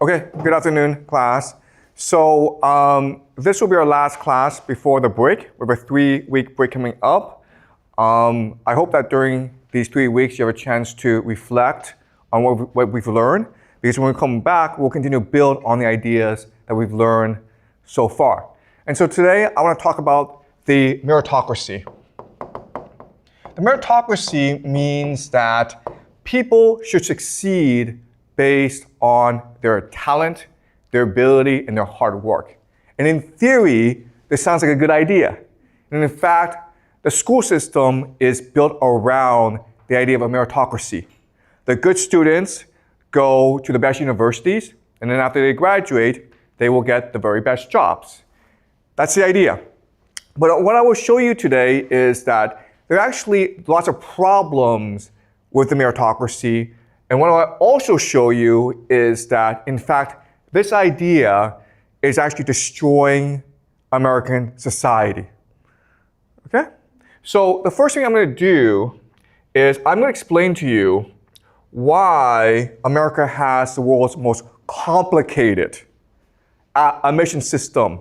Okay, good afternoon, class. So this will be our last class before the break. We have a 3-week break coming up. I hope that during these 3 weeks you have a chance to reflect on what we've learned, because when we come back, we'll continue to build on the ideas that we've learned so far. And so today, I want to talk about the meritocracy. The meritocracy means that people should succeed based on their talent, their ability, and their hard work. And in theory, this sounds like a good idea. And in fact, the school system is built around the idea of a meritocracy. The good students go to the best universities, and then after they graduate, they will get the very best jobs. That's the idea. But what I will show you today is that there are actually lots of problems with the meritocracy. And what I'll also show you is that, in fact, this idea is actually destroying American society. Okay? So the first thing I'm going to do is I'm going to explain to you why America has the world's most complicated admission system.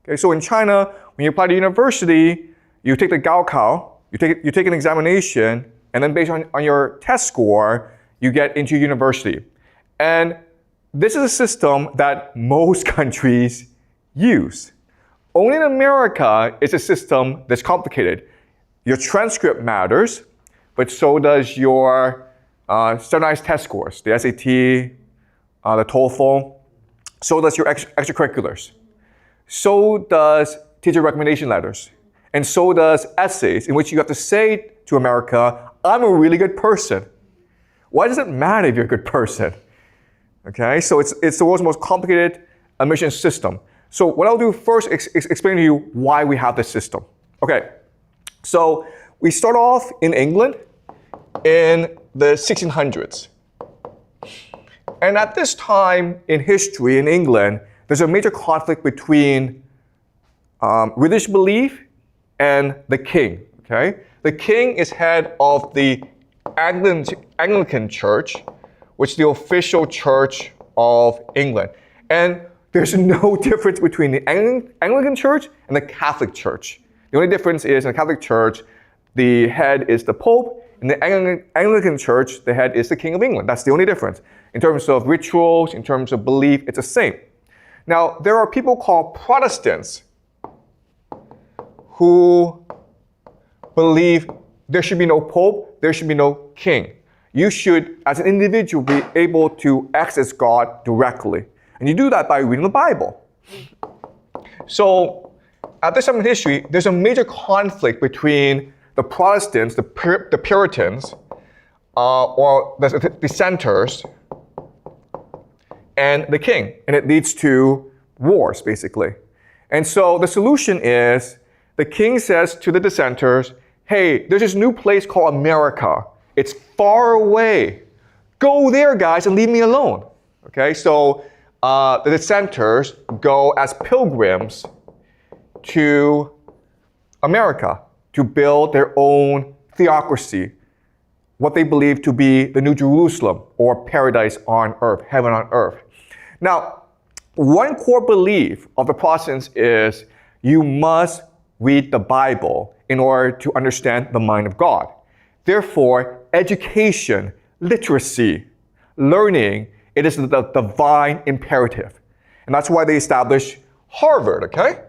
Okay, so in China, when you apply to university, you take the Gaokao, you take an examination, and then based on your test score, you get into university. And this is a system that most countries use. Only in America is a system that's complicated. Your transcript matters, but so does your standardized test scores, the SAT, the TOEFL. So does your extracurriculars. So does teacher recommendation letters. And so does essays, in which you have to say to America, I'm a really good person. Why does it matter if you're a good person? Okay, so it's the world's most complicated admission system. So what I'll do first is explain to you why we have this system. Okay, so we start off in England in the 1600s. And at this time in history in England, there's a major conflict between religious belief and the king. Okay, the king is head of the Anglican Church, which is the official church of England. And there's no difference between the Anglican Church and the Catholic Church. The only difference is in the Catholic Church, the head is the Pope. In the Anglican Church, the head is the King of England. That's the only difference. In terms of rituals, in terms of belief, it's the same. Now, there are people called Protestants who believe there should be no Pope, there should be no king. You should, as an individual, be able to access God directly. And you do that by reading the Bible. So, at this time in history, there's a major conflict between the Protestants, the Puritans, or the dissenters, and the king. And it leads to wars, basically. And so the solution is, the king says to the dissenters, hey, there's this new place called America. It's far away. Go there, guys, and leave me alone. Okay, so the dissenters go as pilgrims to America to build their own theocracy, what they believe to be the New Jerusalem, or paradise on earth, heaven on earth. Now, one core belief of the Protestants is you must read the Bible in order to understand the mind of God. Therefore, education, literacy, learning, it is the divine imperative. And that's why they established Harvard, okay?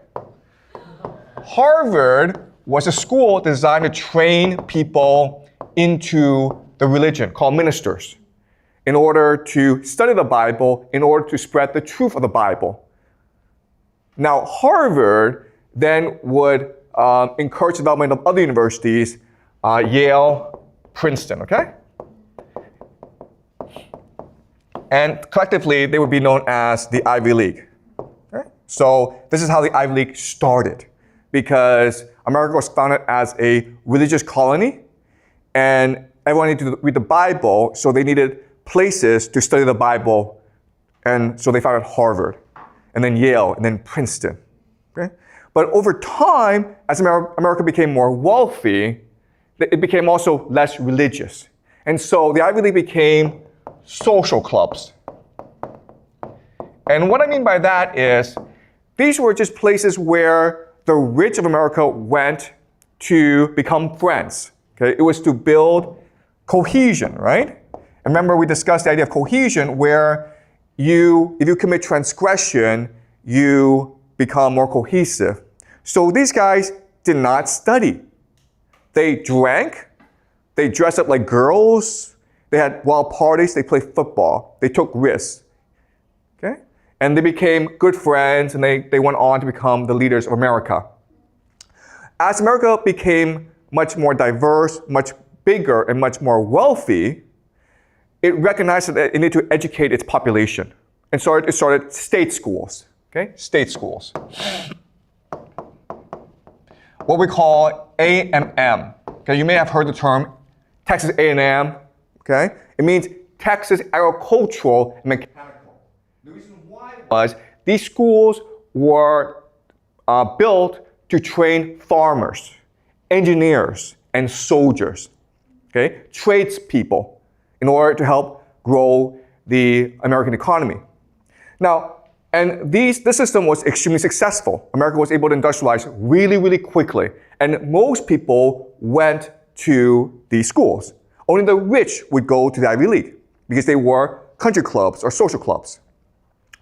Harvard was a school designed to train people into the religion, called ministers, in order to study the Bible, in order to spread the truth of the Bible. Now, Harvard then would encourage the development of other universities, Yale, Princeton, okay? And collectively, they would be known as the Ivy League. Okay? So this is how the Ivy League started, because America was founded as a religious colony, and everyone needed to read the Bible, so they needed places to study the Bible, and so they founded Harvard, and then Yale, and then Princeton. Okay? But over time, as America became more wealthy, it became also less religious. And so the Ivy League became social clubs. And what I mean by that is these were just places where the rich of America went to become friends. Okay? It was to build cohesion, right? And remember, we discussed the idea of cohesion where if you commit transgression, you become more cohesive. So these guys did not study. They drank, they dressed up like girls, they had wild parties, they played football, they took risks. Okay? And they became good friends, and they went on to become the leaders of America. As America became much more diverse, much bigger, and much more wealthy, it recognized that it needed to educate its population. And so it started state schools. Okay? State schools. What we call A&M. Okay? You may have heard the term Texas A&M. Okay? It means Texas Agricultural and Mechanical. The reason why was these schools were built to train farmers, engineers, and soldiers. Okay? Tradespeople, in order to help grow the American economy. Now, and this system was extremely successful. America was able to industrialize really, really quickly. And most people went to these schools. Only the rich would go to the Ivy League because they were country clubs or social clubs.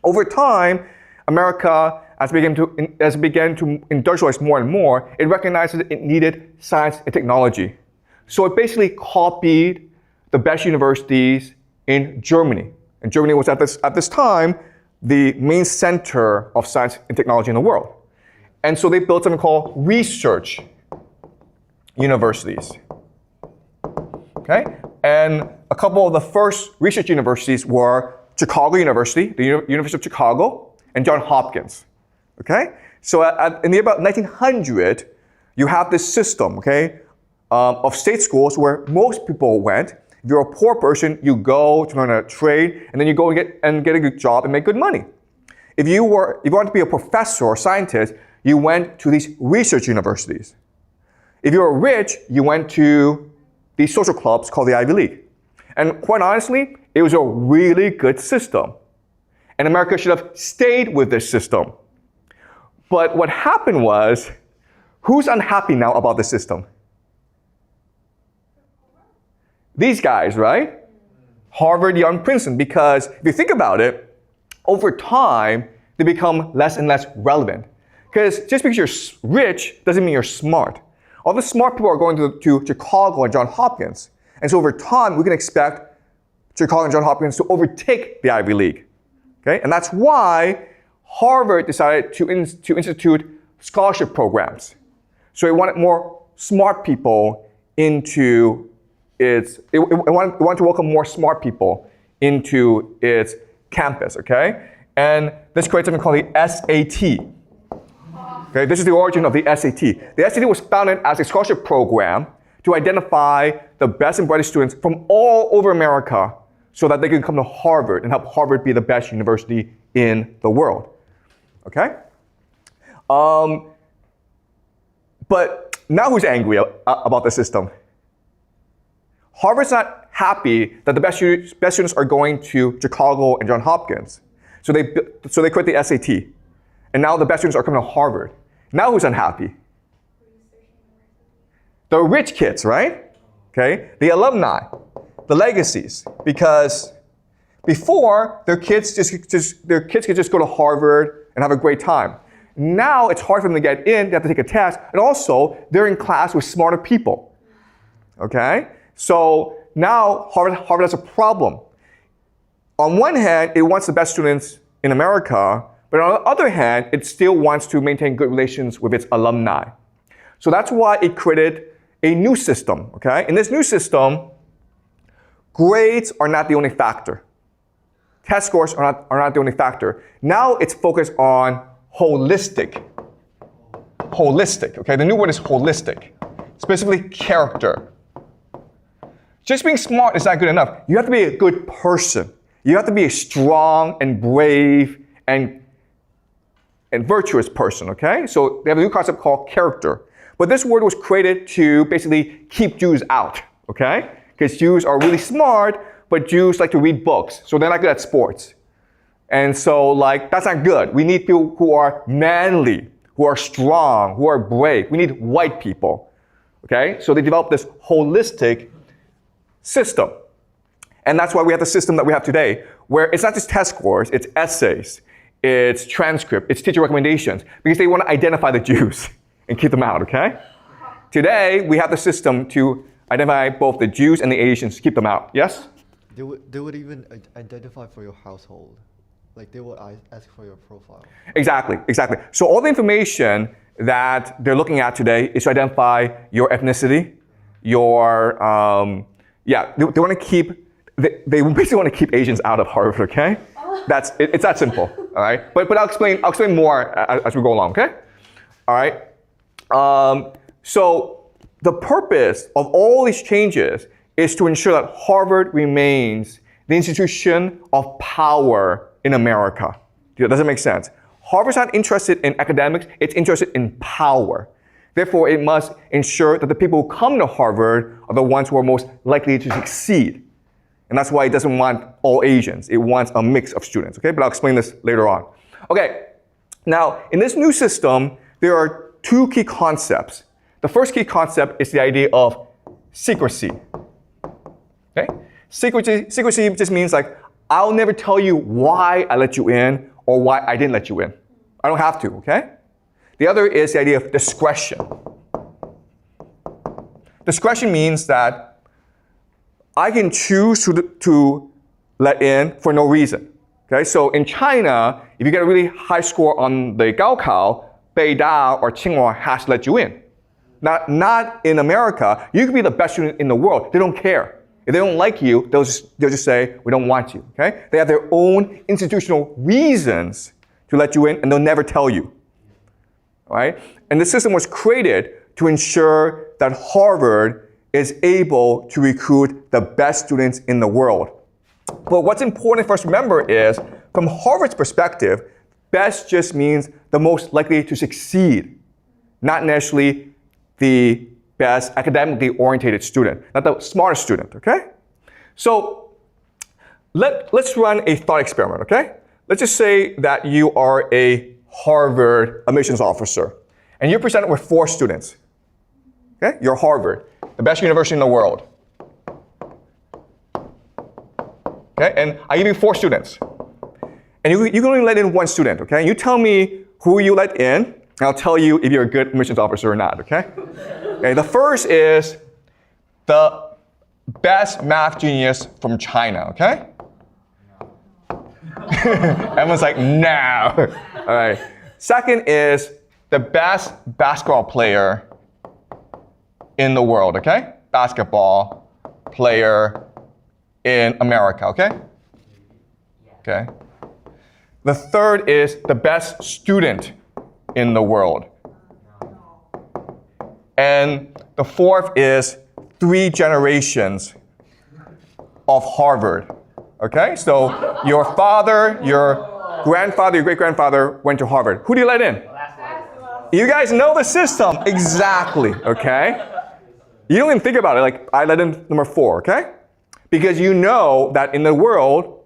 Over time, America, as it began to industrialize more and more, it recognized that it needed science and technology. So it basically copied the best universities in Germany. And Germany was at this time the main center of science and technology in the world. And so they built something called research universities. Okay? And a couple of the first research universities were Chicago University, the University of Chicago, and Johns Hopkins. Okay? So in the about 1900, you have this system, okay, of state schools where most people went. If you're a poor person, you go to learn a trade, and then you go and get a good job and make good money. If you wanted to be a professor or scientist, you went to these research universities. If you were rich, you went to these social clubs called the Ivy League. And quite honestly, it was a really good system. And America should have stayed with this system. But what happened was, who's unhappy now about the system? These guys, right? Harvard, Yale, and Princeton, because if you think about it, over time, they become less and less relevant. Because just because you're rich doesn't mean you're smart. All the smart people are going to Chicago and Johns Hopkins. And so over time, we can expect Chicago and Johns Hopkins to overtake the Ivy League. Okay? And that's why Harvard decided to institute scholarship programs. So it wanted more smart people into it wanted to welcome more smart people into its campus, okay? And this creates something called the SAT. Okay, this is the origin of the SAT. The SAT was founded as a scholarship program to identify the best and brightest students from all over America so that they can come to Harvard and help Harvard be the best university in the world. Okay? But now who's angry about the system? Harvard's not happy that the best students are going to Chicago and Johns Hopkins. So they quit the SAT. And now the best students are coming to Harvard. Now who's unhappy? The rich kids, right? Okay, the alumni, the legacies. Because before, their kids could just go to Harvard and have a great time. Now it's hard for them to get in, they have to take a test, and also they're in class with smarter people. Okay? So now Harvard has a problem. On one hand, it wants the best students in America, but on the other hand, it still wants to maintain good relations with its alumni. So that's why it created a new system. Okay? In this new system, grades are not the only factor. Test scores are not the only factor. Now it's focused on holistic. Holistic, okay? The new word is holistic. Specifically, character. Just being smart is not good enough. You have to be a good person. You have to be a strong and brave and virtuous person, okay? So they have a new concept called character. But this word was created to basically keep Jews out, okay? Because Jews are really smart, but Jews like to read books, so they're not good at sports. And so, like, that's not good. We need people who are manly, who are strong, who are brave. We need white people, okay? So they developed this holistic system. And that's why we have the system that we have today, where it's not just test scores, it's essays, it's transcript, it's teacher recommendations, because they want to identify the Jews and keep them out, okay? Today, we have the system to identify both the Jews and the Asians, keep them out. Yes? They would even identify for your household. Like they would ask for your profile. Exactly. So all the information that they're looking at today is to identify your ethnicity, your, they want to keep, they basically want to keep Asians out of Harvard, okay? It's that simple, all right? But I'll explain more as we go along, okay? All right? So the purpose of all these changes is to ensure that Harvard remains the institution of power in America. Does it make sense? Harvard's not interested in academics, it's interested in power. Therefore, it must ensure that the people who come to Harvard are the ones who are most likely to succeed. And that's why it doesn't want all Asians. It wants a mix of students, okay? But I'll explain this later on. Okay, now, in this new system, there are two key concepts. The first key concept is the idea of secrecy, okay? Secrecy just means like, I'll never tell you why I let you in or why I didn't let you in. I don't have to, okay? The other is the idea of discretion. Discretion means that I can choose to let in for no reason, okay? So in China, if you get a really high score on the Gaokao, Beida or Tsinghua has to let you in. Not in America. You could be the best student in the world. They don't care. If they don't like you, they'll just say, we don't want you, okay? They have their own institutional reasons to let you in, and they'll never tell you, all right? And the system was created to ensure that Harvard is able to recruit the best students in the world. But what's important for us to remember is, from Harvard's perspective, best just means the most likely to succeed, not necessarily the best academically oriented student, not the smartest student, okay? So let's run a thought experiment, okay? Let's just say that you are a Harvard admissions officer, and you're presented with 4 students, okay? You're Harvard, the best university in the world, okay? And I give you 4 students, and you can only let in 1 student, okay? You tell me who you let in, and I'll tell you if you're a good admissions officer or not, okay? Okay, the first is the best math genius from China, okay? Everyone's like, no. All right. Second is the best basketball player in the world, okay? Basketball player in America, okay? Okay. The third is the best student in the world. And the fourth is 3 generations of Harvard, okay? So your father, your grandfather, your great-grandfather went to Harvard. Who do you let in? You guys know the system. Exactly, okay? You don't even think about it, like I let in number 4, okay? Because you know that in the world,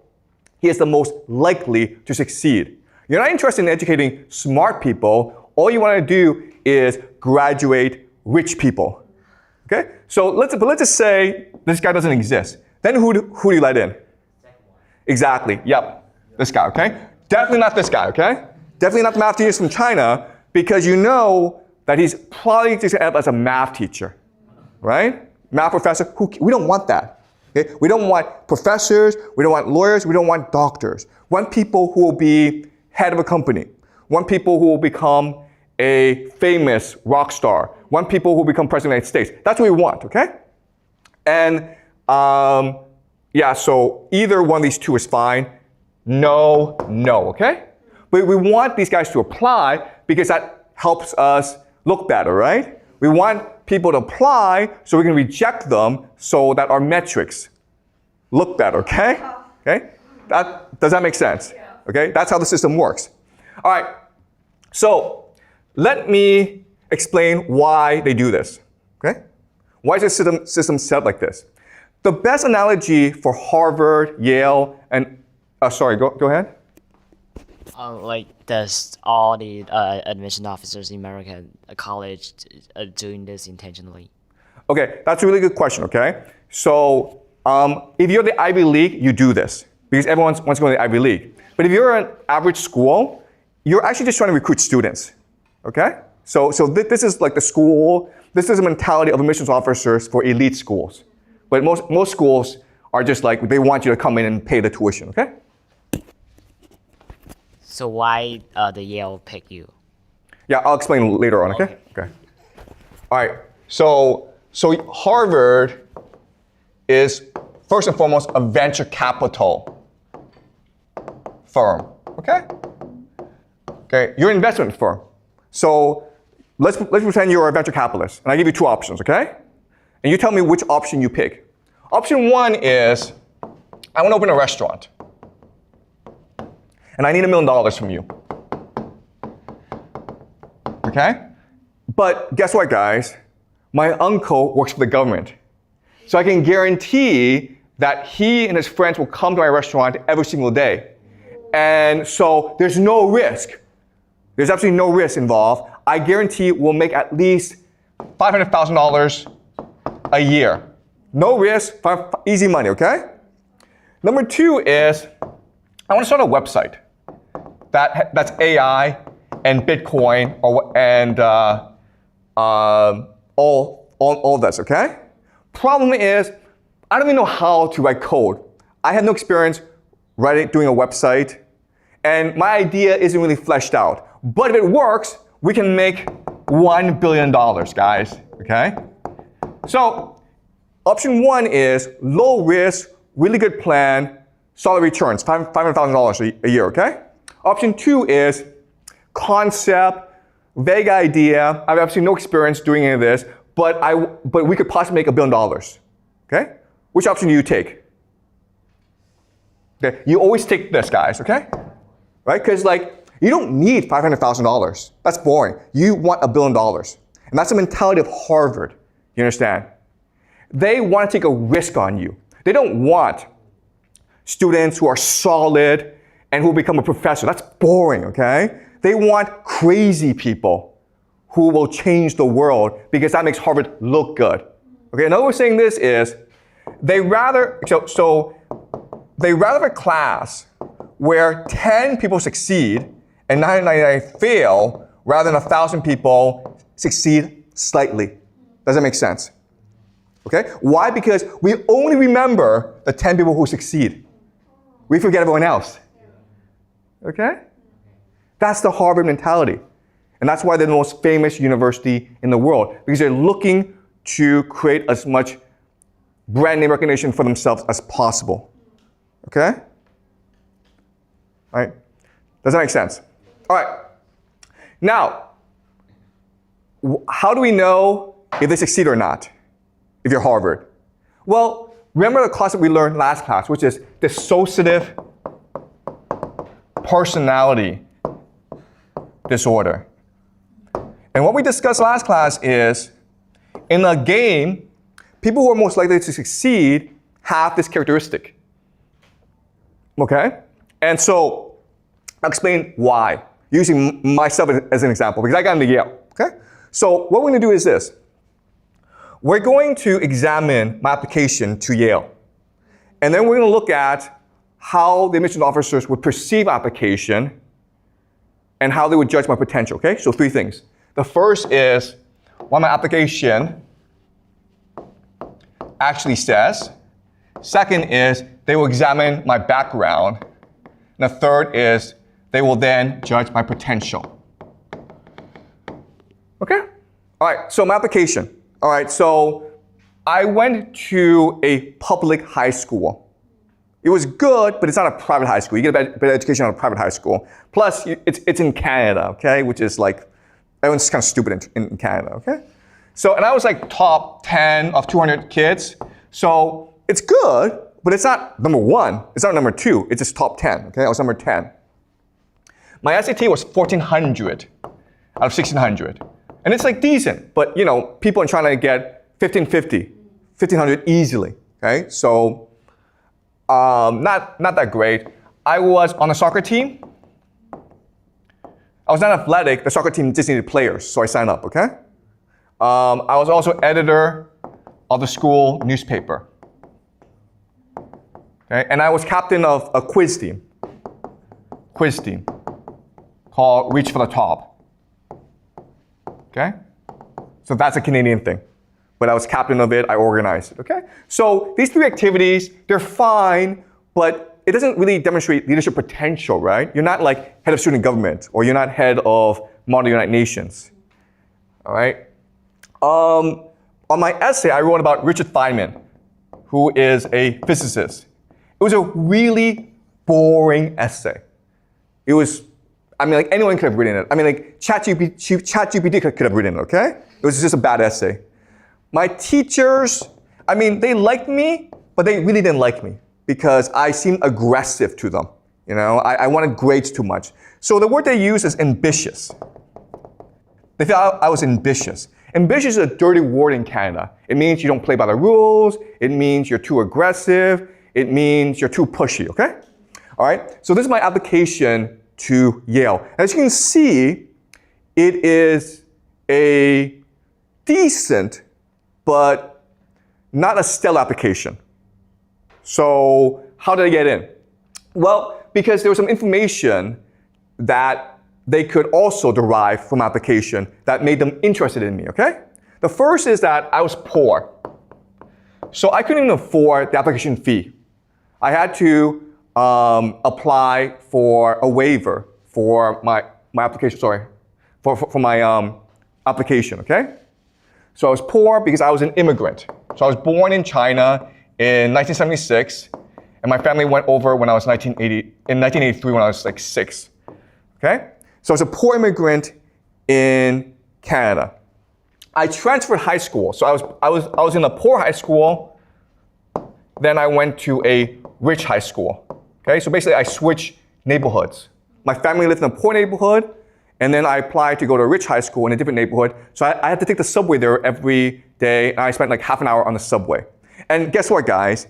he is the most likely to succeed. You're not interested in educating smart people. All you want to do is graduate rich people, okay? So let's just say this guy doesn't exist. Then who do you let in? Exactly, yep, this guy, okay? Definitely not this guy, okay? Definitely not the math genius from China, because you know that he's probably just going to end up as a math teacher, right? Math professor, we don't want that, okay? We don't want professors, we don't want lawyers, we don't want doctors. We want people who will be head of a company. We want people who will become a famous rock star. We want people who will become president of the United States. That's what we want, okay? And so either one of these 2 is fine. No, okay? But we want these guys to apply because that helps us look better, right? We want people to apply so we can reject them so that our metrics look better, okay? Okay? Does that make sense? Okay? That's how the system works. All right. So let me explain why they do this, okay? Why is the system set up like this? The best analogy for Harvard, Yale, and, go ahead. Does all the admission officers in America college doing this intentionally? Okay, that's a really good question, okay? So if you're the Ivy League, you do this because everyone wants to go to the Ivy League. But if you're an average school, you're actually just trying to recruit students, okay? So this is like the school, this is the mentality of admissions officers for elite schools. But most schools are just like, they want you to come in and pay the tuition, okay? So why the Yale pick you? Yeah, I'll explain later on, okay? Okay. All right, so Harvard is first and foremost a venture capital firm, okay? Okay, you're an investment firm. So let's pretend you're a venture capitalist, and I give you two options, okay? And you tell me which option you pick. Option one is, I want to open a restaurant, and I need $1 million from you. Okay? But guess what, guys? My uncle works for the government. So I can guarantee that he and his friends will come to my restaurant every single day. And so there's no risk. There's absolutely no risk involved. I guarantee we'll make at least $500,000 a year. No risk, easy money, okay? Number two is, I want to start a website that's AI and Bitcoin and all this, okay? Problem is, I don't even know how to write code. I have no experience doing a website, and my idea isn't really fleshed out. But if it works, we can make $1 billion, guys, okay? So option one is low risk, really good plan, solid returns, $500,000 a year, okay? Option two is concept, vague idea. I have absolutely no experience doing any of this, but we could possibly make $1 billion, okay? Which option do you take? Okay, you always take this, guys, okay? Right? Because you don't need $500,000. That's boring. You want $1 billion. And that's the mentality of Harvard. You understand? They want to take a risk on you. They don't want students who are solid and who will become a professor. That's boring, okay? They want crazy people who will change the world because that makes Harvard look good. Okay, another way of saying this is they rather have a class where 10 people succeed and 999 fail rather than 1,000 people succeed slightly. Does that make sense? Okay? Why? Because we only remember the 10 people who succeed. We forget everyone else. Okay? That's the Harvard mentality. And that's why they're the most famous university in the world, because they're looking to create as much brand name recognition for themselves as possible. Okay? All right? Does that make sense? All right. Now, how do we know if they succeed or not, if you're Harvard? Well, remember the class that we learned last class, which is dissociative personality disorder. And what we discussed last class is, in a game, people who are most likely to succeed have this characteristic. Okay? And so, I'll explain why, using myself as an example, because I got into Yale. Okay? So, what we're going to do is this. We're going to examine my application to Yale. And then we're going to look at how the admissions officers would perceive application and how they would judge my potential, okay? So 3 things. The first is what my application actually says. Second is they will examine my background. And the third is they will then judge my potential. Okay? All right, so my application. All right, so I went to a public high school. It was good, but it's not a private high school. You get a better education on a private high school. Plus, it's in Canada, okay? Which is everyone's kind of stupid in Canada, okay? So, and I was top 10 of 200 kids. So it's good, but it's not number 1. It's not number 2. It's just top 10, okay? I was number 10. My SAT was 1,400 out of 1,600. And it's decent, but people are trying to get 1,550, 1,500 easily, okay? So, not that great. I was on a soccer team, I was not athletic. The soccer team just needed players, so I signed up, okay? I was also editor of the school newspaper. Okay? And I was captain of a quiz team called Reach for the Top. Okay? So that's a Canadian thing. But I was captain of it, I organized it, okay? So these 3 activities, they're fine, but it doesn't really demonstrate leadership potential, right? You're not like head of student government, or you're not head of Model United Nations, all right? On my essay, I wrote about Richard Feynman, who is a physicist. It was a really boring essay. It was, I mean, like anyone could have written it. I mean, like ChatGPT could have written it, okay? It was just a bad essay. My teachers, I mean, they liked me, but they really didn't like me because I seemed aggressive to them. You know, I wanted grades too much. So the word they use is ambitious. They thought I was ambitious. Ambitious is a dirty word in Canada. It means you don't play by the rules. It means you're too aggressive. It means you're too pushy, okay? All right, so this is my application to Yale. As you can see, it is a decent, but not a stellar application. So how did I get in? Well, because there was some information that they could also derive from application that made them interested in me, okay? The first is that I was poor. So I couldn't even afford the application fee. I had to apply for a waiver for my application, for my application, okay? So I was poor because I was an immigrant. So I was born in China in 1976, and my family went over when I was in 1983 when I was like 6, okay? So I was a poor immigrant in Canada. I transferred high school. So I was in a poor high school, then I went to a rich high school. Okay, so basically I switched neighborhoods. My family lived in a poor neighborhood, and then I applied to go to a rich high school in a different neighborhood. So I had to take the subway there every day, and I spent like half an hour on the subway. And guess what, guys?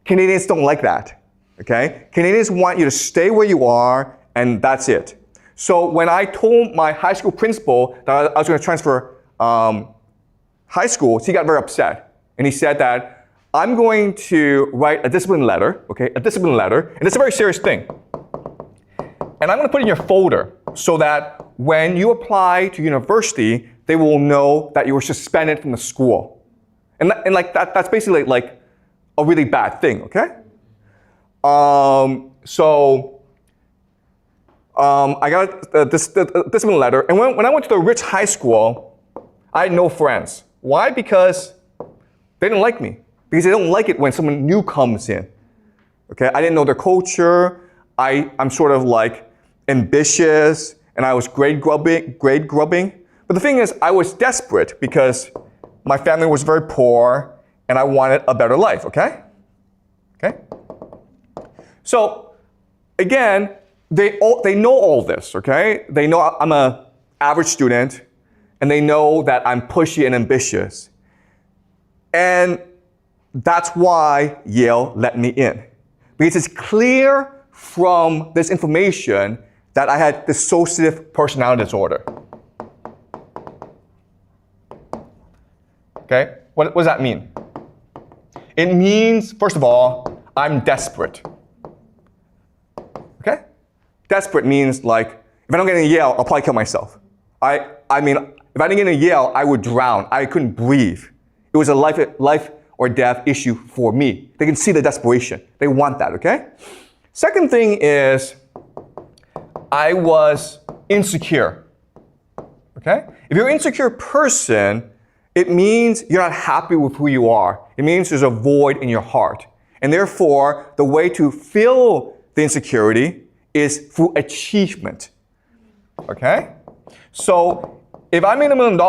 Canadians don't like that, okay? Canadians want you to stay where you are, and that's it. So when I told my high school principal that I was going to transfer high schools, he got very upset. And he said that I'm going to write a discipline letter, okay, a discipline letter, and it's a very serious thing. And I'm going to put it in your folder so that when you apply to university, they will know that you were suspended from the school. And like that's basically like a really bad thing, okay? I got this discipline letter, and when I went to the rich high school, I had no friends. Why? Because they didn't like me. Because they don't like it when someone new comes in. Okay, I didn't know their culture. I'm sort of like ambitious, and I was grade grubbing. But the thing is, I was desperate because my family was very poor, and I wanted a better life. Okay. So again, they know all this. Okay, they know I'm an average student, and they know that I'm pushy and ambitious, and that's why Yale let me in. Because it's clear from this information that I had dissociative personality disorder. Okay, what does that mean? It means, first of all, I'm desperate. Okay? Desperate means like, if I don't get into Yale, I'll probably kill myself. I mean, if I didn't get into Yale, I would drown. I couldn't breathe. It was a life or death issue for me. They can see the desperation. They want that, okay? Second thing is, I was insecure, okay? If you're an insecure person, it means you're not happy with who you are. It means there's a void in your heart. And therefore, the way to fill the insecurity is through achievement, okay? So, if I made $1 million,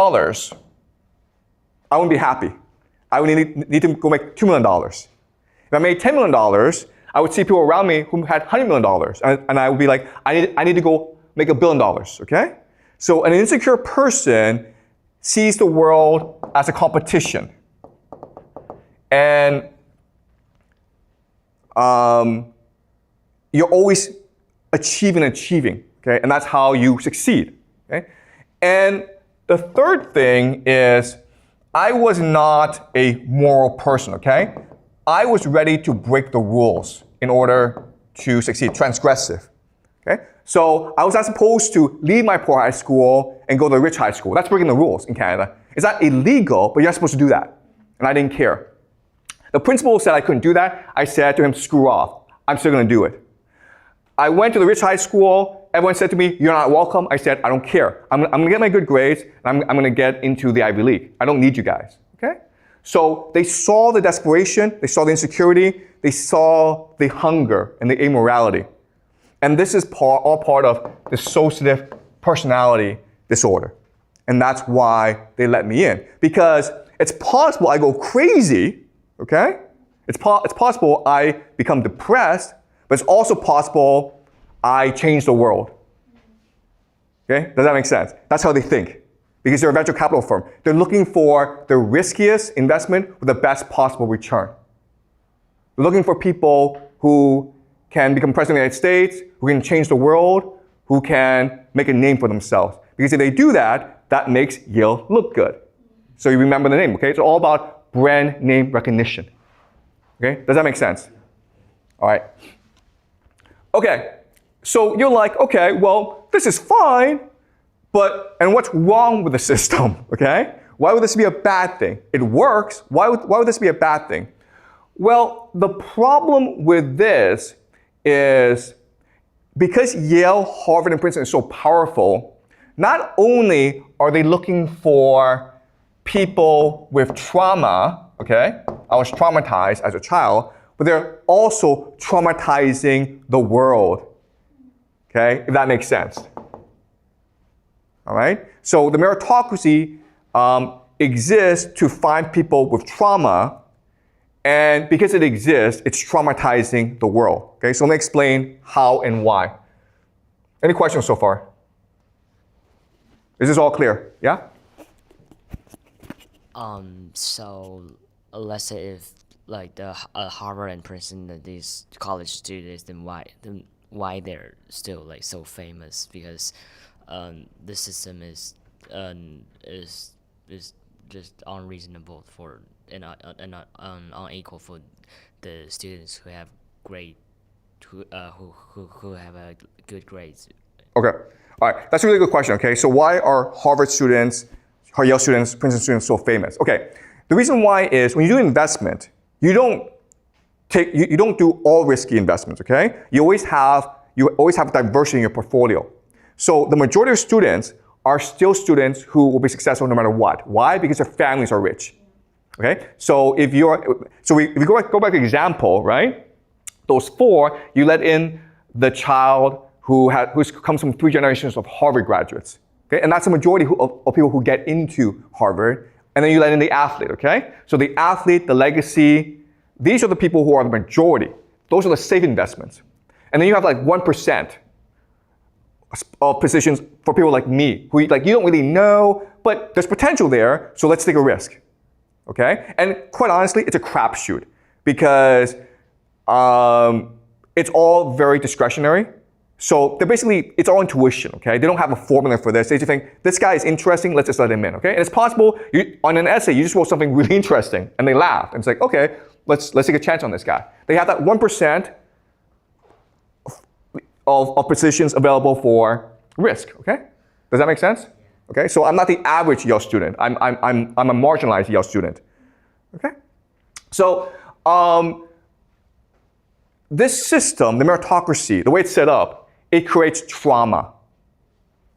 I wouldn't be happy. I would need to go make $2 million. If I made $10 million, I would see people around me who had $100 million. And I would be like, I need to go make $1 billion, okay? So an insecure person sees the world as a competition. And you're always achieving. Okay? And that's how you succeed. Okay? And the third thing is I was not a moral person, okay? I was ready to break the rules in order to succeed, transgressive. Okay? So I was not supposed to leave my poor high school and go to a rich high school. That's breaking the rules in Canada. It's not illegal, but you're not supposed to do that. And I didn't care. The principal said I couldn't do that. I said to him, screw off. I'm still going to do it. I went to the rich high school. Everyone said to me, you're not welcome. I said, I don't care. I'm going to get my good grades, and I'm going to get into the Ivy League. I don't need you guys. Okay? So they saw the desperation. They saw the insecurity. They saw the hunger and the immorality. And this is all part of dissociative personality disorder. And that's why they let me in. Because it's possible I go crazy, okay? It's possible I become depressed, but it's also possible I change the world. Okay? Does that make sense? That's how they think. Because they're a venture capital firm. They're looking for the riskiest investment with the best possible return. They're looking for people who can become president of the United States, who can change the world, who can make a name for themselves. Because if they do that, that makes Yale look good. So you remember the name, okay? It's all about brand name recognition. Okay? Does that make sense? All right. Okay. So you're like, okay, well, this is fine, and what's wrong with the system, okay? Why would this be a bad thing? It works. Why would this be a bad thing? Well, the problem with this is because Yale, Harvard, and Princeton is so powerful, not only are they looking for people with trauma, okay? I was traumatized as a child, but they're also traumatizing the world, okay? If that makes sense. All right? So the meritocracy exists to find people with trauma, and because it exists, it's traumatizing the world. Okay, so let me explain how and why. Any questions so far? Is this all clear? Yeah? So let's say if like the Harvard and Princeton, these college students, then why they're still like so famous? Because the system is just unreasonable for and unequal for the students who have who have good grades. Okay. All right. That's a really good question. Okay. So why are Harvard students, Yale students, Princeton students so famous? Okay. The reason why is when you do investment, you don't do all risky investments. Okay. You always have diversity in your portfolio. So the majority of students are still students who will be successful no matter what. Why? Because their families are rich. Okay. So if you go back to the example, right? Those four, you let in the child who comes from 3 generations of Harvard graduates. Okay, and that's the majority of people who get into Harvard. And then you let in the athlete. Okay, so the athlete, the legacy, these are the people who are the majority. Those are the safe investments. And then you have like 1% of positions for people like me, who like you don't really know, but there's potential there, so let's take a risk. Okay, and quite honestly, it's a crapshoot because it's all very discretionary. So it's all intuition, okay? They don't have a formula for this. They just think, this guy is interesting, let's just let him in, okay? And it's possible, on an essay, you just wrote something really interesting, and they laughed. And it's like, okay, let's take a chance on this guy. They have that 1% of positions available for risk, okay? Does that make sense? Okay, so I'm not the average Yale student. I'm a marginalized Yale student, okay? So, this system, the meritocracy, the way it's set up, it creates trauma.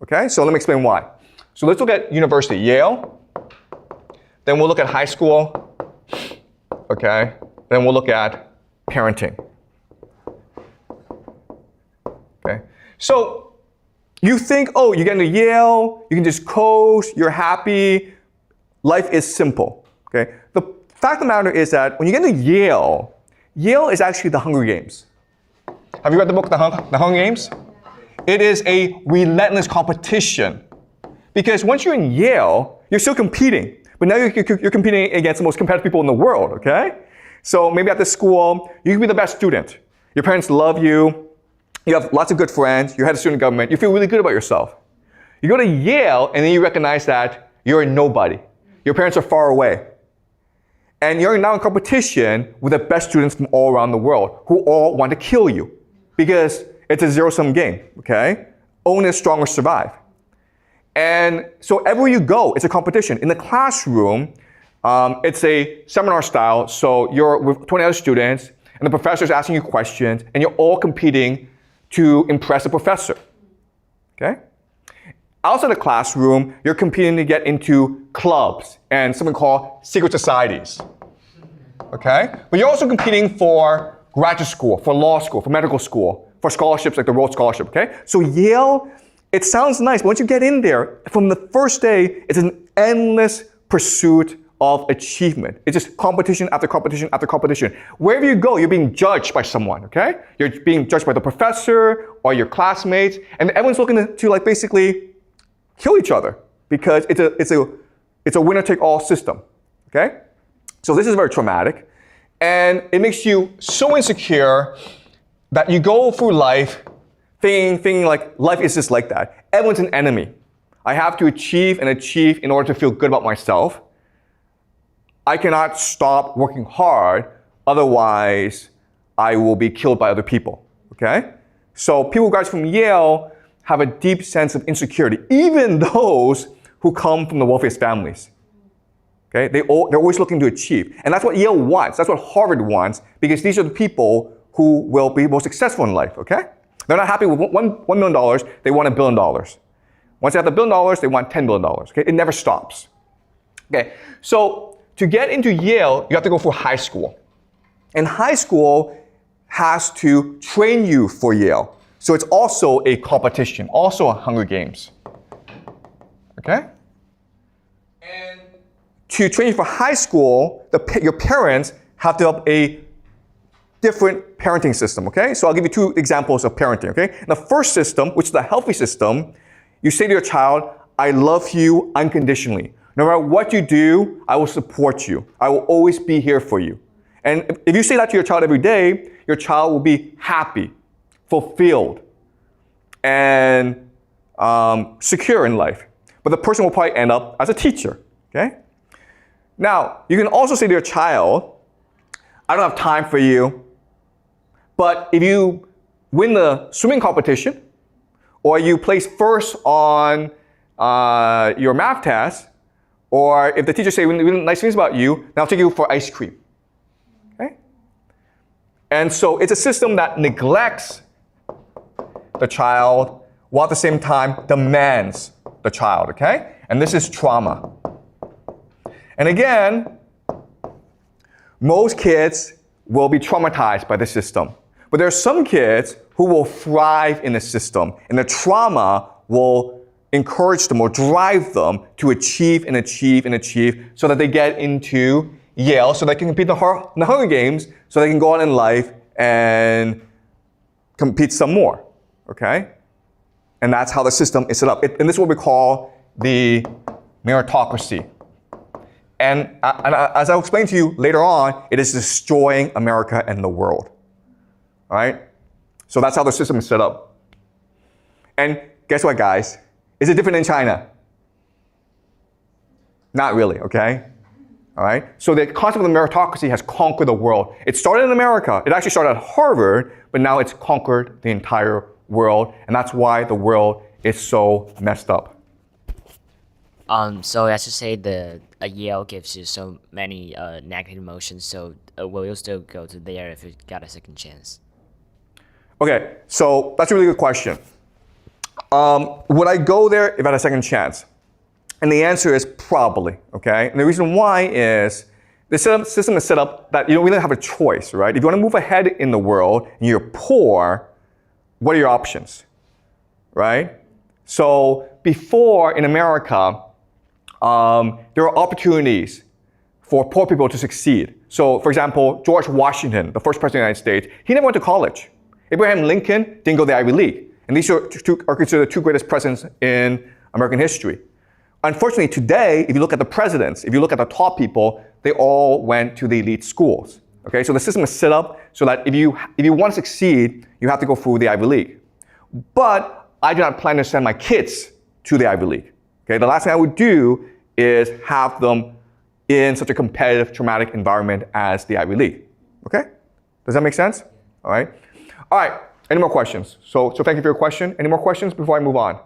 Okay, so let me explain why. So let's look at university, Yale. Then we'll look at high school. Okay, then we'll look at parenting. Okay, so you think, oh, you get into Yale, you can just coast, you're happy, life is simple. Okay, the fact of the matter is that when you get into Yale, Yale is actually the Hunger Games. Have you read the book, The Hunger Games? It is a relentless competition. Because once you're in Yale, you're still competing. But now you're competing against the most competitive people in the world, okay? So maybe at the school, you can be the best student. Your parents love you. You have lots of good friends. You had a student government. You feel really good about yourself. You go to Yale, and then you recognize that you're a nobody. Your parents are far away. And you're now in competition with the best students from all around the world who all want to kill you because it's a zero-sum game, okay? Only the strongest survive. And so everywhere you go, it's a competition. In the classroom, it's a seminar style, so you're with 20 other students, and the professor's asking you questions, and you're all competing to impress the professor, okay? Outside the classroom, you're competing to get into clubs and something called secret societies, okay? But you're also competing for graduate school, for law school, for medical school, for scholarships like the Rhodes Scholarship, okay? So Yale, it sounds nice, but once you get in there, from the first day, it's an endless pursuit of achievement. It's just competition after competition after competition. Wherever you go, you're being judged by someone, okay? You're being judged by the professor or your classmates, and everyone's looking to like basically kill each other because it's a winner-take-all system, okay? So this is very traumatic, and it makes you so insecure that you go through life thinking like life is just like that. Everyone's an enemy. I have to achieve and achieve in order to feel good about myself. I cannot stop working hard, otherwise I will be killed by other people, okay? So people who graduate from Yale have a deep sense of insecurity, even those who come from the wealthiest families, okay? They're always looking to achieve. And that's what Yale wants, that's what Harvard wants, because these are the people who will be most successful in life, okay? They're not happy with $1 million, they want $1 billion. Once they have $1 billion, they want $10 billion, okay? It never stops. Okay, so to get into Yale, you have to go through high school. And high school has to train you for Yale. So it's also a competition, also a Hunger Games. Okay? And to train you for high school, your parents have to develop a different parenting system, okay? So I'll give you two examples of parenting, okay? In the first system, which is the healthy system, you say to your child, I love you unconditionally. No matter what you do, I will support you. I will always be here for you. And if you say that to your child every day, your child will be happy, fulfilled, and secure in life. But the person will probably end up as a teacher, okay? Now, you can also say to your child, I don't have time for you, but if you win the swimming competition, or you place first on your math test, or if the teacher say really nice things about you, then I'll take you for ice cream. Okay? And so it's a system that neglects the child while at the same time demands the child, okay? And this is trauma. And again, most kids will be traumatized by the system. But there are some kids who will thrive in the system, and the trauma will encourage them or drive them to achieve and achieve and achieve so that they get into Yale, so they can compete in the Hunger Games, so they can go on in life and compete some more, okay? And that's how the system is set up. And this is what we call the meritocracy. And as I'll explain to you later on, it is destroying America and the world, all right? So that's how the system is set up. And guess what, guys? Is it different in China? Not really, okay? All right? So the concept of meritocracy has conquered the world. It started in America. It actually started at Harvard, but now it's conquered the entire world, and that's why the world is so messed up. So as you say, Yale gives you so many negative emotions, so will you still go to there if you got a second chance? Okay, so that's a really good question. Would I go there if I had a second chance? And the answer is probably, okay? And the reason why is the system is set up that you don't really have a choice, right? If you want to move ahead in the world and you're poor, what are your options, right? So before in America, there are opportunities for poor people to succeed. So for example, George Washington, the first president of the United States, he never went to college. Abraham Lincoln didn't go to the Ivy League. And these are considered the two greatest presidents in American history. Unfortunately, today, if you look at the presidents, if you look at the top people, they all went to the elite schools, Okay, so the system is set up so that if you want to succeed, you have to go through the Ivy League. But I do not plan to send my kids to the Ivy League. Okay, the last thing I would do is have them in such a competitive, traumatic environment as the Ivy League. Okay, does that make sense? All right. Any more questions? So thank you for your question. Any more questions before I move on?